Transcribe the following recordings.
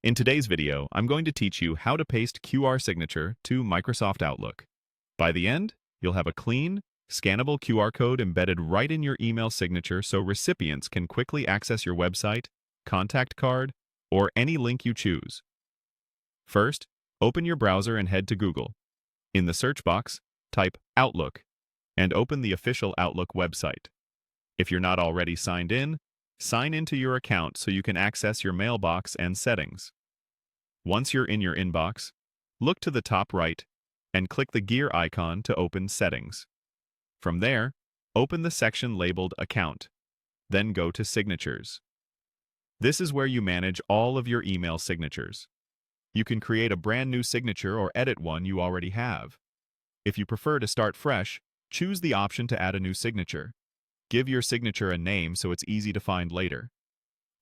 In today's video, I'm going to teach you how to paste QR signature to Microsoft Outlook. By the end, you'll have a clean, scannable QR code embedded right in your email signature so recipients can quickly access your website, contact card, or any link you choose. First, open your browser and head to Google. In the search box, type Outlook and open the official Outlook website. If you're not already signed in, sign into your account so you can access your mailbox and settings. Once you're in your inbox, look to the top right and click the gear icon to open Settings. From there, open the section labeled Account, then go to Signatures. This is where you manage all of your email signatures. You can create a brand new signature or edit one you already have. If you prefer to start fresh, choose the option to add a new signature. Give your signature a name so it's easy to find later.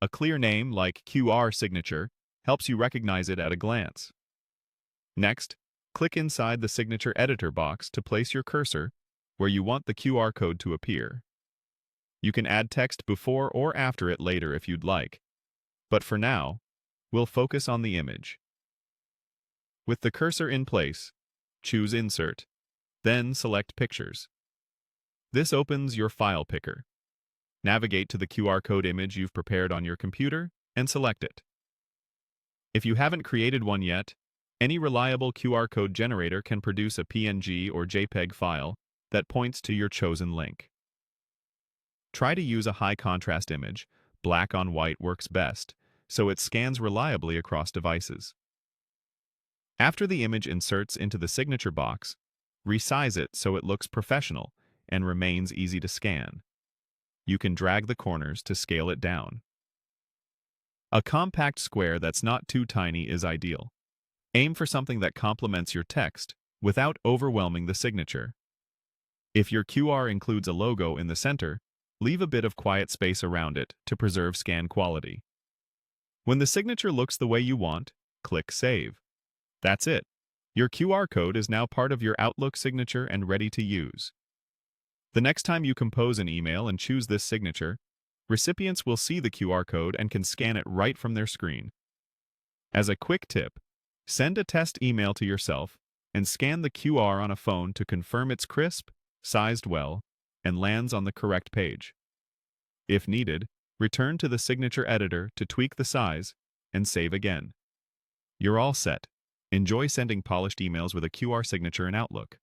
A clear name like QR signature helps you recognize it at a glance. Next, click inside the signature editor box to place your cursor where you want the QR code to appear. You can add text before or after it later if you'd like, but for now, we'll focus on the image. With the cursor in place, choose Insert, then select Pictures. This opens your file picker. Navigate to the QR code image you've prepared on your computer and select it. If you haven't created one yet, any reliable QR code generator can produce a PNG or JPEG file that points to your chosen link. Try to use a high-contrast image. Black on white works best, so it scans reliably across devices. After the image inserts into the signature box, resize it so it looks professional and remains easy to scan. You can drag the corners to scale it down. A compact square that's not too tiny is ideal. Aim for something that complements your text without overwhelming the signature. If your QR includes a logo in the center, leave a bit of quiet space around it to preserve scan quality. When the signature looks the way you want, click Save. That's it. Your QR code is now part of your Outlook signature and ready to use. The next time you compose an email and choose this signature, recipients will see the QR code and can scan it right from their screen. As a quick tip, send a test email to yourself and scan the QR on a phone to confirm it's crisp, sized well, and lands on the correct page. If needed, return to the signature editor to tweak the size and save again. You're all set. Enjoy sending polished emails with a QR signature in Outlook.